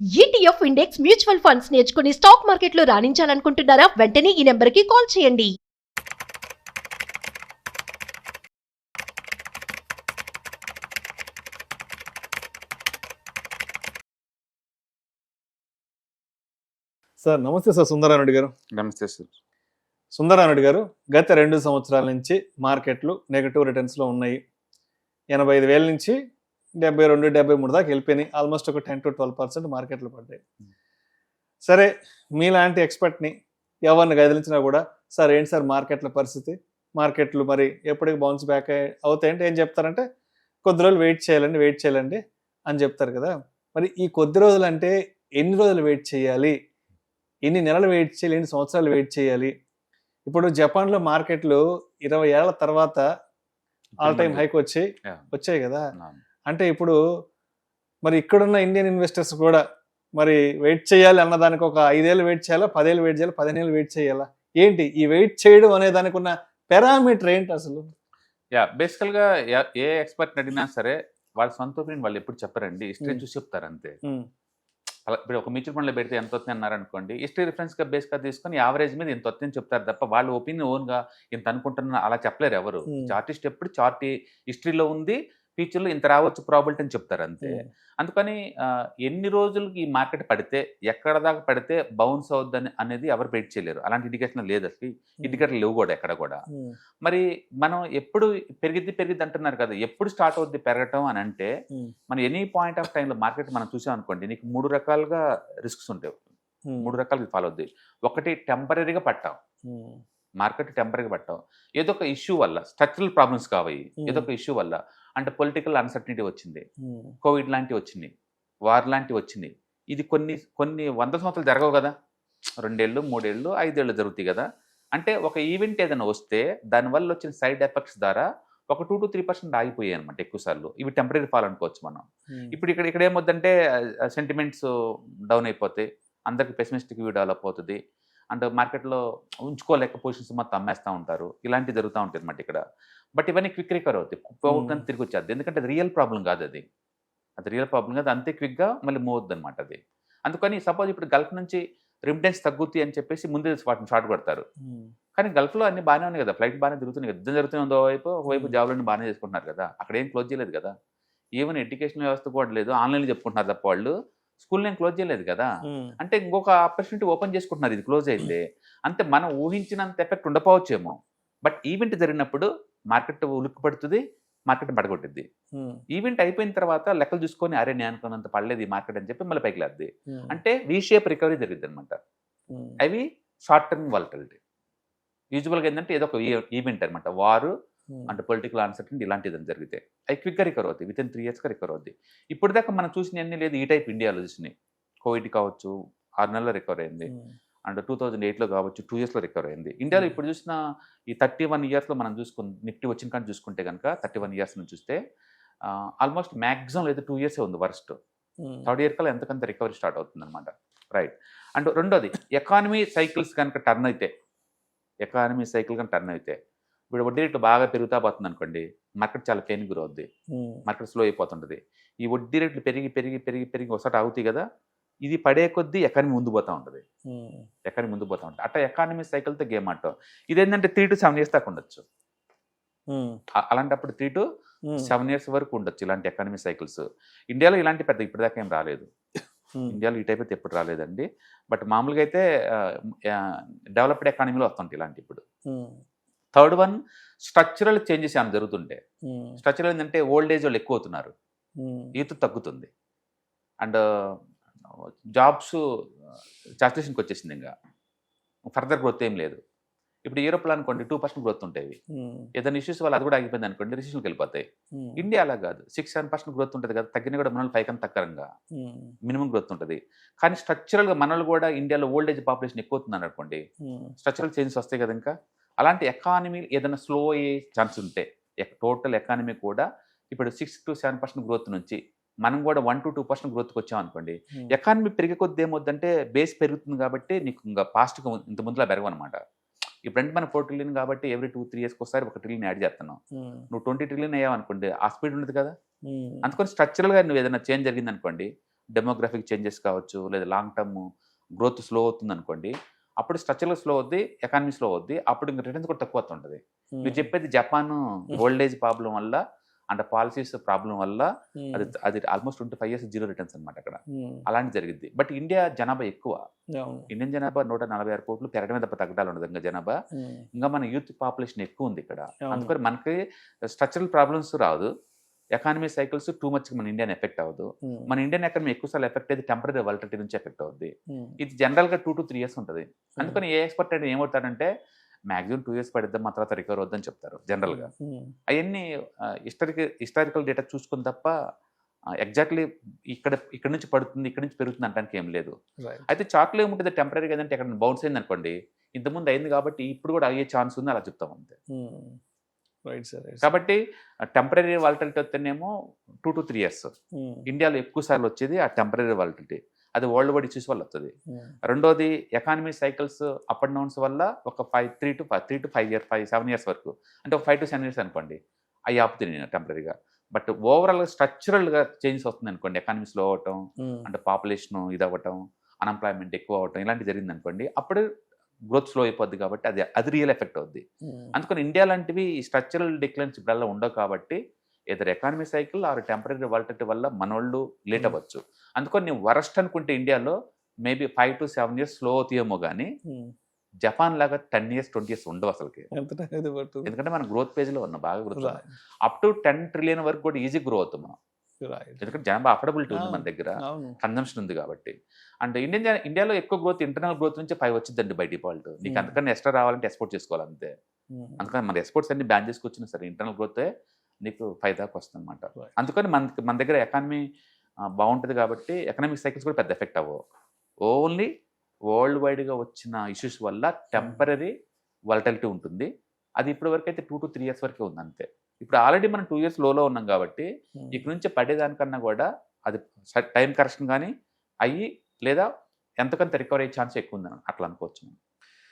ETF index mutual funds నేర్చుకుని stock మార్కెట్లో రాణించాలనుకుంటున్నారా? వెంటనే ఈ నెంబర్కి కాల్ చేయండి. సార్ నమస్తే సార్. సుందరారెడ్డి గారు. నమస్తే సార్. సుందరారెడ్డి గారు, గత 2 సంవత్సరాల నుంచి మార్కెట్లు నెగటివ్ రిటర్న్స్లో ఉన్నాయి. 85,000 నుంచి 72, 73 దాకా వెళ్ళిపోయినాయి. ఆల్మోస్ట్ ఒక 10 to 12% మార్కెట్లు పడ్డాయి. సరే, మీలాంటి ఎక్స్పర్ట్ని ఎవరిని గదిలించినా కూడా సార్ ఏంటి సార్ మార్కెట్ల పరిస్థితి, మార్కెట్లు మరి ఎప్పటికి బౌన్స్ బ్యాక్ అవుతాయంటే ఏం చెప్తారంటే కొద్ది రోజులు వెయిట్ చేయాలండి అని చెప్తారు కదా. మరి ఈ కొద్ది రోజులు అంటే ఎన్ని రోజులు వెయిట్ చేయాలి, ఎన్ని నెలలు వెయిట్ చేయాలి, ఎన్ని సంవత్సరాలు వెయిట్ చేయాలి? ఇప్పుడు జపాన్లో మార్కెట్లు 20 ఏళ్ల తర్వాత ఆల్ టైమ్ హైక్ వచ్చాయి కదా. అంటే ఇప్పుడు మరి ఇక్కడున్న ఇండియన్ ఇన్వెస్టర్స్ కూడా మరి వెయిట్ చేయాలి అన్నదానికి ఒక 5 ఏళ్ళు వెయిట్ చేయాలా, 10 ఏళ్ళు వెయిట్ చేయాలా, 15 ఏళ్ళు వెయిట్ చేయాలా? ఏంటి ఈ వెయిట్ చేయడం అనే దానికి ఉన్న పారామీటర్ ఏంటి అసలు? బేసికల్గా ఏ ఎక్స్పర్ట్ అడిగినా సరే వాళ్ళ సొంత ఒపీనియన్ వాళ్ళు ఎప్పుడు చెప్పారండి, హిస్టరీ చూసి చెప్తారు అంతే. అలా ఇప్పుడు ఒక మ్యూచువల్ ఫండ్లో పెడితే ఎంత వస్తుంది అన్నారు అనుకోండి, హిస్టరీ రిఫరెన్స్గా బేస్గా తీసుకొని యావరేజ్ మీద ఇంత వస్తుందని చెప్తారు తప్ప వాళ్ళ ఒపీనియన్ ఓన్గా ఇంత అనుకుంటున్నా అలా చెప్పలేరు ఎవరు. చార్టిస్ట్ ఎప్పుడు చార్ట్ హిస్టరీలో ఉంది, ఫ్యూచర్లో ఇంత రావచ్చు ప్రాబిలిటీ అని చెప్తారు అంతే. అందుకని ఎన్ని రోజులకి ఈ మార్కెట్ పడితే ఎక్కడ దాకా పడితే బౌన్స్ అవుద్దని అనేది ఎవరు వెయిట్ చేయలేరు. అలాంటి ఇండికేషన్ లేదు, అసలు ఇండికేటర్ లేవు కూడా ఎక్కడ కూడా. మరి మనం ఎప్పుడు పెరిగిద్ది అంటున్నారు కదా, ఎప్పుడు స్టార్ట్ అవుద్ది పెరగటం అని అంటే మనం ఎనీ పాయింట్ ఆఫ్ టైంలో మార్కెట్ మనం చూసాం అనుకోండి, నీకు 3 రకాలుగా రిస్క్స్ ఉంటాయి, 3 రకాలుగా ఫాలో అవుద్ది. ఒకటి టెంపరీగా పట్టాం, మార్కెట్ టెంపరీగా పట్టాం ఏదో ఒక ఇష్యూ వల్ల, స్ట్రక్చరల్ ప్రాబ్లమ్స్ కావాలి, ఏదో ఒక ఇష్యూ వల్ల. అంటే పొలిటికల్ అన్సర్టనిటీ వచ్చింది, కోవిడ్ లాంటివి వచ్చినాయి, వార్ లాంటివి వచ్చినాయి. ఇది కొన్ని 100 సంవత్సరాలు జరగవు కదా, 2 ఏళ్ళు 3 ఏళ్ళు 5 ఏళ్ళు జరుగుతాయి కదా. అంటే ఒక ఈవెంట్ ఏదైనా వస్తే దానివల్ల వచ్చిన సైడ్ ఎఫెక్ట్స్ ద్వారా ఒక 2 to 3% ఆగిపోయాయి అనమాట ఎక్కువసార్లు. ఇవి టెంపరీ ఫాల్ అనుకోవచ్చు మనం. ఇప్పుడు ఇక్కడ ఏమొద్దంటే సెంటిమెంట్స్ డౌన్ అయిపోతాయి, అందరికి పెసిమిస్టిక్ వ్యూ డెవలప్ అవుతుంది, అండ్ మార్కెట్లో ఉంచుకోలేక పొజిషన్స్ మొత్తం అమ్మేస్తూ ఉంటారు. ఇలాంటివి జరుగుతూ ఉంటాయి అనమాట ఇక్కడ. బట్ ఇవన్నీ క్విక్ రికవర్ అవుతాయి, పోగొట్టుకొని తిరిగి వచ్చేది. ఎందుకంటే అది రియల్ ప్రాబ్లం కాదు, అది రియల్ ప్రాబ్లం కాదు, అంతే క్విక్గా మళ్ళీ మూవ్ అవుద్ది అనమాట అది. అందుకని సపోజ్ ఇప్పుడు గల్ఫ్ నుంచి రిమిటెన్స్ తగ్గుతాయి అని చెప్పేసి ముందే వాటిని షార్ట్ కొడతారు. కానీ గల్ఫ్లో అన్ని బాగానే ఉన్నాయి కదా, ఫ్లైట్ బాగానే తిరుగుతున్నాయి కదా, యుద్ధం జరుగుతుంది ఒకవైపు జాబ్లన్నీ బాగానే చేసుకుంటున్నారు కదా, అక్కడ ఏం క్లోజ్ చేయలేదు కదా. ఈవెన్ ఎడ్యుకేషన్ వ్యవస్థ కూడా లేదు, ఆన్లైన్లో చెప్పుకుంటున్నారు తప్ప వాళ్ళు స్కూల్ నేను క్లోజ్ చేయలేదు కదా. అంటే ఇంకొక ఆపర్చునిటీ ఓపెన్ చేసుకుంటున్నారు ఇది క్లోజ్ అయితే. అంతే, మనం ఊహించినంత ఎఫెక్ట్ ఉండకపోవచ్చేమో, బట్ ఈవెంట్ జరిగినప్పుడు మార్కెట్ ఉలిక్కి పడుతుంది, మార్కెట్ పడగొట్టిద్ది. ఈవెంట్ అయిపోయిన తర్వాత లెక్కలు చూసుకొని అరే నేను అనుకున్నంత పడలేదు ఈ మార్కెట్ అని చెప్పి మళ్ళీ పైకి లేద్ది. అంటే వీ షేప్ రికవరీ జరిగింది అనమాట. అవి షార్ట్ టర్మ్ వాలటిలిటీ. యూజువల్గా ఏంటంటే ఏదో ఒక ఈవెంట్ అనమాట, వారు అంటే పొలిటికల్ అన్సర్టనిటీ ఇలాంటిది జరిగితే అవి క్విక్గా రికవర్ అవుతాయి, విత్ ఇన్ 3 yearsగా రికవర్ అవుతాయి. ఇప్పుడు దాకా మనం చూసిన అన్ని లేదు ఈ టైప్ ఇండియాలో చూసినాయి. కోవిడ్ కావచ్చు 6 నెలల్లో రికవర్ అయింది, అండ్ 2008లో కావచ్చు 2 yearsలో రికవర్ అయింది. ఇండియాలో ఇప్పుడు చూసిన ఈ 31 yearsలో మనం నిఫ్టీ వచ్చిన కానీ చూసుకుంటే కనుక 31 years నుంచి చూస్తే ఆల్మోస్ట్ మ్యాక్సిమం లేదా 2 years ఉంది వర్స్ట్. 3rd year కల్లా ఎంతకంత రికవరీ స్టార్ట్ అవుతుంది అనమాట. రైట్. అండ్ రెండోది ఎకానమీ సైకిల్స్ కనుక టర్న్ అయితే, ఇప్పుడు వడ్డీ రేట్లు బాగా పెరుగుతా పోతుంది అనుకోండి, మార్కెట్ చాలా పెయిన్ గురి అవుద్ది, మార్కెట్ స్లో అయిపోతుంటుంది. ఈ వడ్డీ రేట్లు పెరిగి ఒకసారి అవుతాయి కదా, ఇది పడే కొద్దీ ఎకానమీ ముందు పోతూ ఉంటుంది, అట్లా ఎకానమీ సైకిల్తో గేమ్ ఆడటం. ఇదేంటంటే 3 to 7 years దాకా ఉండొచ్చు. అలాంటప్పుడు 3 to 7 years వరకు ఉండొచ్చు ఇలాంటి ఎకానమీ సైకిల్స్. ఇండియాలో ఇలాంటి పెద్ద ఇప్పటిదాకా ఏం రాలేదు, ఇండియాలో ఈ టైప్ అయితే ఎప్పుడు రాలేదండి. బట్ మామూలుగా అయితే డెవలప్డ్ ఎకానమీలో వస్తుంటాయి ఇలాంటి. ఇప్పుడు థర్డ్ వన్ స్ట్రక్చరల్ చేంజెస్ ఏమైనా జరుగుతుంటే, స్ట్రక్చరల్ ఏంటంటే ఓల్డ్ ఏజ్ వాళ్ళు ఎక్కువ అవుతున్నారు, యూత్ తగ్గుతుంది, అండ్ జాబ్స్ సాచురేషన్కి వచ్చేసింది, ఇంకా ఫర్దర్ గ్రోత్ ఏం లేదు. ఇప్పుడు యూరోప్లో అనుకోండి 2% గ్రోత్ ఉంటాయి, ఏదైనా ఇష్యూస్ వల్ల అది కూడా ఆగిపోయింది అనుకోండి రిసెషన్కి వెళ్ళిపోతాయి. ఇండియా అలా కాదు, 6-7% గ్రోత్ ఉంటుంది కదా, తగ్గిన కూడా మనల్ని పైకం తక్కరంగా మినిమం గ్రోత్ ఉంటుంది. కానీ స్ట్రక్చరల్గా మనల్ని కూడా ఇండియాలో ఓల్డ్ ఏజ్ పాపులేషన్ ఎక్కువ అవుతుంది అనుకోండి, స్ట్రక్చరల్ చేంజెస్ వస్తాయి కదా. ఇంకా అలాంటి ఎకానమీ ఏదైనా స్లో అయ్యే ఛాన్స్ ఉంటే టోటల్ ఎకానమీ కూడా ఇప్పుడు 6 to 7% గ్రోత్ నుంచి మనం కూడా 1 to 2% గ్రోత్కి వచ్చాం అనుకోండి, ఎకానమీ పెరిగే కొద్ది ఏమవుద్దంటే బేస్ పెరుగుతుంది కాబట్టి నీకు ఇంకా ఫాస్ట్గా ఇంత ముందులా పెరగవు అనమాట. ఇప్పుడంటే మనం 4 trillion కాబట్టి ఎవ్రీ 2-3 yearsకి ఒకసారి 1 trillion యాడ్ చేస్తున్నాం. నువ్వు 20 trillion అయ్యావు అనుకోండి, ఆ స్పీడ్ ఉండదు కదా. అందుకని స్ట్రక్చరల్గా నువ్వు ఏదైనా చేంజ్ జరిగింది అనుకోండి, డెమోగ్రఫిక్ చేంజెస్ కావచ్చు, లేదా లాంగ్ టర్మ్ గ్రోత్ స్లో అవుతుంది అనుకోండి, అప్పుడు స్ట్రక్చరల్ స్లో అవుద్ది, ఎకానమీ స్లో అవుద్ది, అప్పుడు ఇంకా రిటర్న్స్ కూడా తక్కువ అవుతుంటుంది. మీరు చెప్పేది జపాన్ ఓల్డ్ ఏజ్ ప్రాబ్లం వల్ల అంటే పాలసీస్ ప్రాబ్లం వల్ల అది ఆల్మోస్ట్ 25 years జీరో రిటర్న్స్ అనమాట అక్కడ. అలాంటి జరిగింది. బట్ ఇండియా జనాభా ఎక్కువ, ఇండియన్ జనాభా 146 కోట్లు పెరగడమే తప్ప తగ్గడాలు ఉండదు ఇంకా జనాభా. ఇంకా మన యూత్ పాపులేషన్ ఎక్కువ ఉంది ఇక్కడ. అందుకని మనకి స్ట్రక్చరల్ ప్రాబ్లమ్స్ రాదు, ఎకానమీ సైకిల్స్ టూ మచ్ మన ఇండియన్ ఎఫెక్ట్ అవ్వదు. మన ఇండియన్ ఎకానమీ ఎక్కువ సార్లు ఎఫెక్ట్ అయితే టెంపరీ వాలటిలిటీ నుంచి ఎఫెక్ట్ అవుద్ది. ఇది జనరల్గా 2 to 3 years ఉంటుంది. అందుకని ఏ ఎక్స్పర్ట్ అంటే ఏమవుతాడంటే మ్యాక్సిమం 2 years పడిద్దాం, మా తర్వాత రికవర్ అవుద్దని చెప్తారు జనరల్గా. అవన్నీ హిస్టారికల్ డేటా చూసుకుని తప్ప ఎగ్జాక్ట్లీ ఇక్కడ నుంచి పడుతుంది, ఇక్కడ నుంచి పెరుగుతుంది అనడానికి ఏం లేదు. అయితే చార్ట్లో ఏముంటుంది, టెంపరీగా ఏదంటే ఎక్కడ బౌన్స్ అయింది అనుకోండి, ఇంతకుముందు అయింది కాబట్టి ఇప్పుడు కూడా అయ్యే ఛాన్స్ ఉంది, అలా చెప్తాం అంతే. కాబట్టి టెంపరీ వాలటిలిటీ వస్తేనేమో 2 to 3 years. ఇండియాలో ఎక్కువ సార్లు వచ్చేది ఆ టెంపరీ వాలటిలిటీ, అది వరల్డ్ వైడ్ ఇష్యూస్ వల్ల వస్తుంది. రెండోది economy cycles up and downs వల్ల ఒక 3 to 7 years వరకు, అంటే ఒక 5 to 7 years అనుకోండి, అవి ఆపుతుంది టెంపరీగా. బట్ ఓవరాల్గా స్ట్రక్చరల్గా చేంజెస్ వస్తుంది అనుకోండి, ఎకానమీ స్లో అవ్వటం, అంటే పాపులేషన్ ఇది అవ్వటం, అన్ఎంప్లాయ్మెంట్ ఎక్కువ అవ్వటం, ఇలాంటి జరిగింది అనుకోండి, అప్పుడు గ్రోత్ స్లో అయిపోద్ది. కాబట్టి అది రియల్ ఎఫెక్ట్ అవుద్ది. అందుకని ఇండియా లాంటివి స్ట్రక్చరల్ డిక్లైన్స్ ఇప్పుడల్లా ఉండవు. కాబట్టి ఏదో economy cycle or temporary volatility వల్ల మనోళ్ళు లేట్ అవ్వచ్చు. అందుకని నేను వరస్ట్ అనుకుంటే ఇండియాలో మేబీ 5 to 7 years స్లో అవుతాయేమో కానీ జపాన్ లాగా 10 years 20 years ఉండవు అసలుకి. ఎందుకంటే మనం గ్రోత్ పేజ్లో ఉన్నాం, బాగా గ్రోత్ అప్ టు 10 trillion వరకు కూడా ఈజీ గ్రో అవుతాం మనం. ఎందుకంటే జనాభా అఫోర్డబిలిటీ ఉంది మన దగ్గర, కన్జంప్షన్ ఉంది కాబట్టి. అండ్ ఇండియాలో ఎక్కువ గ్రోత్ ఇంటర్నల్ గ్రోత్ నుంచి 5 వచ్చిందండి బై డిఫాల్ట్. నీకు అంతకన్నా ఎక్స్ట్రా రావాలంటే ఎక్స్పోర్ట్ చేసుకోవాలి అంతే. అందుకని మన ఎక్స్పోర్ట్స్ అన్ని బ్యాన్ చేసుకొచ్చినా సరే ఇంటర్నల్ గ్రోతే నీకు 5 దాకా వస్తుంది అనమాట. అందుకని మన దగ్గర ఎకానమీ బాగుంటుంది కాబట్టి ఎకనామిక్ సైకిల్స్ కూడా పెద్ద ఎఫెక్ట్ అవ్వవు. ఓన్లీ వరల్డ్ వైడ్గా వచ్చిన ఇష్యూస్ వల్ల టెంపరీ వాలటిలిటీ ఉంటుంది. అది ఇప్పటి వరకు అయితే 2 to 3 years వరకే ఉంది అంతే. ఇప్పుడు ఆల్రెడీ మనం 2 years లోలో ఉన్నాం కాబట్టి ఇక్కడ నుంచి పడేదానికన్నా కూడా అది టైం కరెక్షన్ కానీ అయ్యి లేదా ఎంతకంత రికవర్ అయ్యే ఛాన్స్ ఎక్కువ ఉందని అట్లా అనుకోవచ్చు.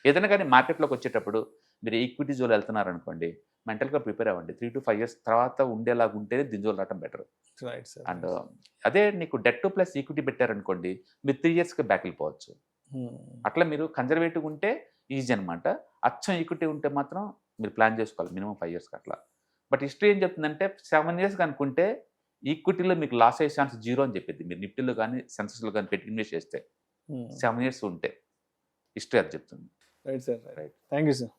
ఏదైనా కానీ మార్కెట్లోకి వచ్చేటప్పుడు మీరు ఈక్విటీ జోలు వెళ్తున్నారనుకోండి, మెంటల్గా ప్రిపేర్ అవ్వండి. 3 to 5 years తర్వాత ఉండేలాగా ఉంటేనే దింజోలు రావడం బెటర్. అండ్ అదే నీకు డెట్ ప్లస్ ఈక్విటీ పెట్టారనుకోండి, మీరు 3 yearsకి బ్యాక్ వెళ్ళిపోవచ్చు. అట్లా మీరు కన్జర్వేటివ్ ఉంటే ఈజీ అనమాట. అచ్చం ఈక్విటీ ఉంటే మాత్రం మీరు ప్లాన్ చేసుకోవాలి మినిమం 5 yearsకి అట్లా. బట్ హిస్టరీ ఏం చెప్తుందంటే 7 years అనుకుంటే ఈక్విటీలో మీకు లాస్ అయ్యే ఛాన్స్ 0 అని చెప్పింది. మీరు నిఫ్టీలో కానీ సెన్సెస్లో కానీ పెట్టి ఇన్వెస్ట్ చేస్తే 7 years ఉంటే హిస్టరీ అది చెప్తుంది. Right sir, right. Thank you sir.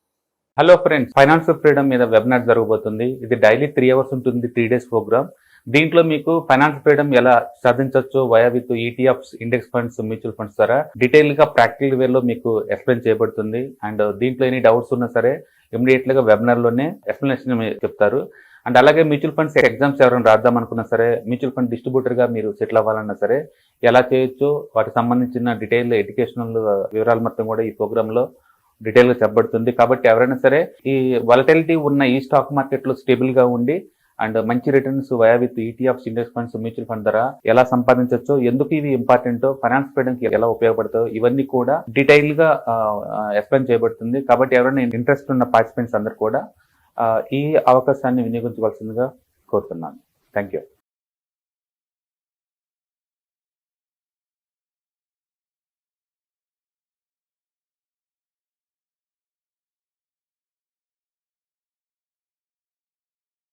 Hello friends, financial freedom మీద వెబినార్ జరగబోతుంది. ఇది డైలీ 3 hours ఉంటుంది, 3 days ప్రోగ్రామ్. దీంట్లో మీకు ఫైనాన్షియల్ ఫ్రీడమ్ ఎలా సాధించవచ్చు via with ETFs, index funds, mutual funds ద్వారా డీటెయిల్ గా ప్రాక్టికల్ వేలో మీకు ఎక్స్ప్లెయిన్ చేయబడుతుంది. అండ్ దీంట్లో ఎనీ డౌట్స్ ఉన్నా సరే ఇమీడియట్ గా వెబినార్ లోనే ఎక్స్ప్లెనేషన్ చెప్తారు. అండ్ అలాగే మ్యూచువల్ ఫండ్స్ ఎగ్జామ్స్ ఎవరైనా రాద్దాం అనుకున్నా సరే, మ్యూచువల్ ఫండ్ డిస్ట్రిబ్యూటర్ గా మీరు సెటిల్ అవ్వాలన్నా సరే ఎలా చేయొచ్చు, వాటికి సంబంధించిన డీటెయిల్ ఎడ్యుకేషనల్ వివరాలు మొత్తం కూడా ఈ ప్రోగ్రామ్ లో డీటెయిల్ గా చెప్పబడుతుంది. కాబట్టి ఎవరైనా సరే ఈ వాలటిలిటీ ఉన్న ఈ స్టాక్ మార్కెట్ లో స్టేబుల్ గా ఉండి అండ్ మంచి returns via with ETFs, index funds, mutual fund ద్వారా ఎలా సంపాదించవచ్చు, ఎందుకు ఇవి ఇంపార్టెంట్, ఫైనాన్స్ ఫ్రీడమ్ కి ఎలా ఉపయోగపడతాయో ఇవన్నీ కూడా డీటెయిల్ గా ఎక్స్ప్లెయిన్ చేయబడుతుంది. కాబట్టి ఎవరైనా ఇంట్రెస్ట్ ఉన్న పార్టిసిపెంట్స్ అందరూ కూడా ఈ అవకాశాన్ని వినియోగించవలసిందిగా కోరుతున్నాను. Thank you.